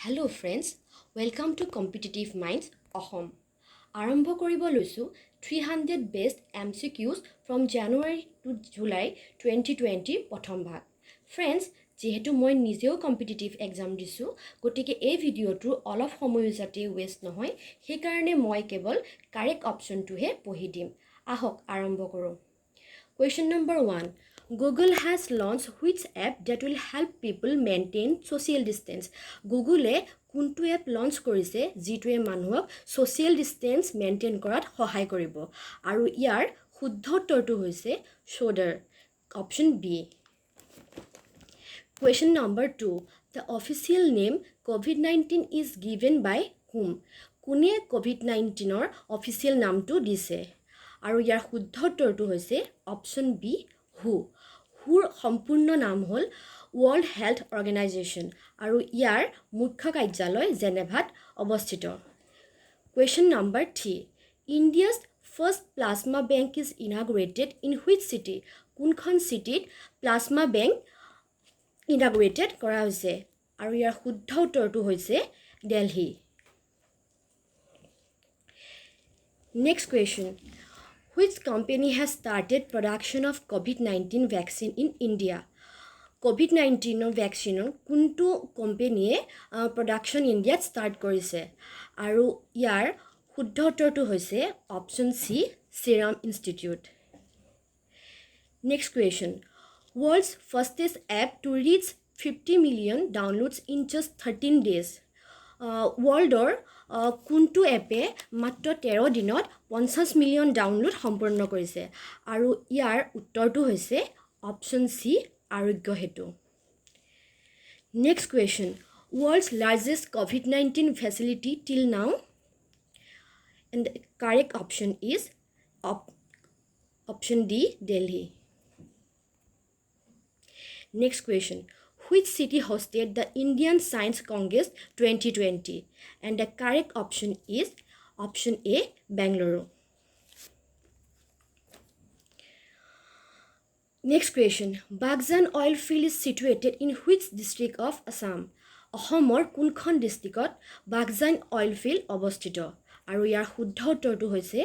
Hello friends, welcome to Competitive Minds Ahom. আৰম্ভ কৰিব লৈছোঁ 300 best MCQs from January to July 2020 প্ৰথম ভাগ। ফ্ৰেণ্ডছ, যিহেতু মই নিজেও কম্পিটিটিভ এক্সাম দিছোঁ, গতিকে এই ভিডিঅ'টোৰ অলপ সময় যাতে ৱেষ্ট নহয়, সেইকাৰণে মই কেৱল কাৰেক্ট অপশ্যনটোহে পঢ়ি দিম। আহক আৰম্ভ কৰোঁ। Question number 1. Google has launched which app that will help people maintain social distance? Google কোনটো এপ লঞ্চ কৰিছে যিটোৱে মানুহক social distance maintain কৰাত সহায় কৰিব আৰু ইয়াৰ শুদ্ধ উত্তৰটো হৈছে Shoulder, option B. Question number 2. The official name COVID-19 is given by whom? কোনে COVID-19 official নামটো দিছে আৰু ইয়াৰ শুদ্ধ উত্তৰটো হৈছে অপশ্যন বি হু। হুৰ সম্পূৰ্ণ নাম হ'ল ৱৰ্ল্ড হেল্থ অৰ্গেনাইজেশ্যন আৰু ইয়াৰ মুখ্য কাৰ্যালয় জেনেভাত অৱস্থিত। Question number 3. India's first plasma bank is inaugurated in which city? কোনখন চিটিত প্লাজমা বেংক ইনাগুৰেটেড কৰা হৈছে আৰু ইয়াৰ শুদ্ধ উত্তৰটো হৈছে Delhi. Next question. Which company has started production of COVID-19 vaccine in India? COVID-19 vaccine কোনটো কোম্পানীয়ে production ইণ্ডিয়াত ষ্টাৰ্ট কৰিছে আৰু ইয়াৰ শুদ্ধ উত্তৰটো হৈছে option C Serum Institute. Next question. World's fastest app to reach 50 million downloads in just 13 days. ৱৰ্ল্ডৰ কোনটো এপে মাত্ৰ 13 দিনত 50 মিলিয়ন ডাউনলোড সম্পূৰ্ণ কৰিছে আৰু ইয়াৰ উত্তৰটো হৈছে option C Aarogya Setu. Next question. World's largest COVID-19 facility till now? And correct option is option D Delhi. Next question. Which city hosted the Indian Science Congress 2020? And the correct option is option A, Bangalore. Next question. Bagjan oil field is situated in which district of Assam? অসমৰ কোনখন ডিষ্ট্ৰিক্টত Baghjan oil field অৱস্থিত আৰু ইয়াৰ শুদ্ধ উত্তৰটো হৈছে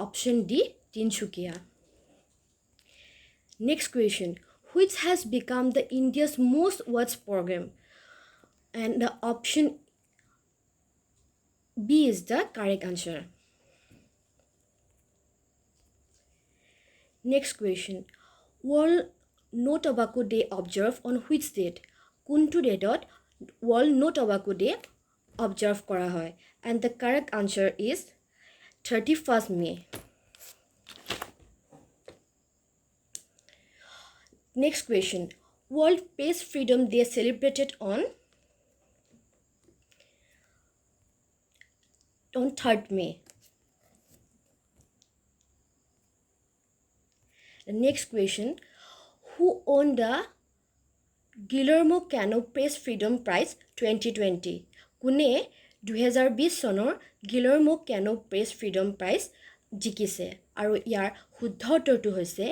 option D Tinsukia. Next question. Which has become the India's most watched program? And the option B is the correct answer. Next question. World No Tobacco Day observed on which date? কোনটো ডেটত World No Tobacco Day observe কৰা হয়? And the correct answer is 31st May. Next question. World Press Freedom Day celebrated on 3rd May. The next question. Who won the Guillermo Cano Press Freedom Prize 2020? কোনে 2020 চনৰ Guillermo Cano Press Freedom Prize জিকিছে আৰু ইয়াৰ শুদ্ধ উত্তৰটো হৈছে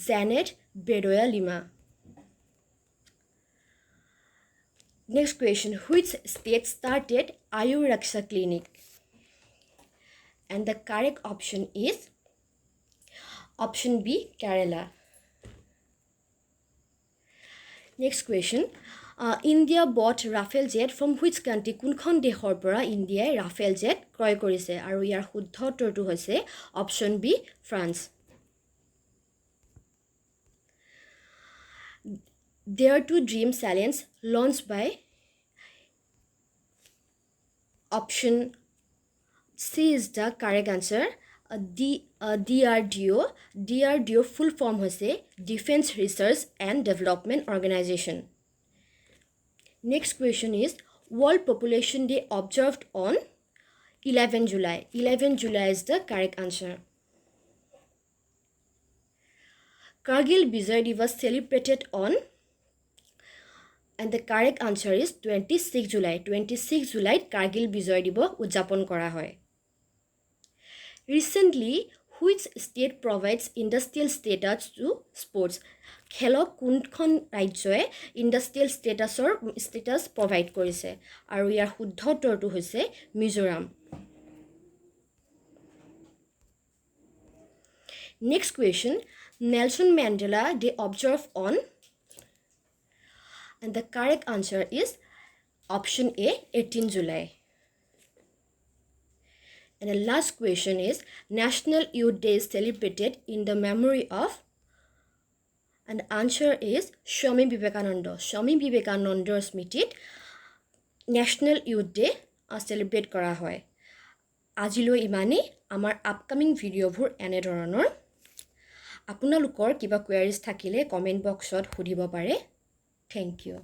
জেনেট বেডোয়া Lima. Next question. Which state started Ayur Raksha Clinic? And the correct option is option B, Kerala. Next question. India bought Rafale jet from which country? কোনখন দেশৰ পৰা ইণ্ডিয়াই ৰাফেল জেট ক্ৰয় কৰিছে আৰু ইয়াৰ শুদ্ধ উত্তৰটো হৈছে option B France. Dare to Dream Challenge launched by option C is the correct answer. DRDO full form হৈছে Defense Research and Development Organization. Next question is World Population Day observed on 11 July. 11 July is the correct answer. Kargil Vijay Diwas celebrated on, and the correct answer is 26 July. 26 July Kargil Vijay Diwas উদযাপন কৰা হয়। Recently, Which state provides industrial status to sports? খেলক কোনখন ৰাজ্যই industrial status provide কৰিছে আৰু ইয়াৰ শুদ্ধ উত্তৰটো হৈছে Mizoram. Next question, Nelson Mandela Day observed on, and the correct answer is option A, 18 July. And the last question is, National Youth Day is celebrated in the memory of, and the answer is Swami Vivekananda. Swami Vivekananda স্মৃতিত National Youth Day celebrate কৰা হয়। আজিলৈ ইমানেই। আমাৰ upcoming ভিডিঅ'বোৰ এনেধৰণৰ। আপোনালোকৰ কিবা কুৱেৰিজ থাকিলে কমেণ্ট বক্সত সুধিব পাৰে। Thank U.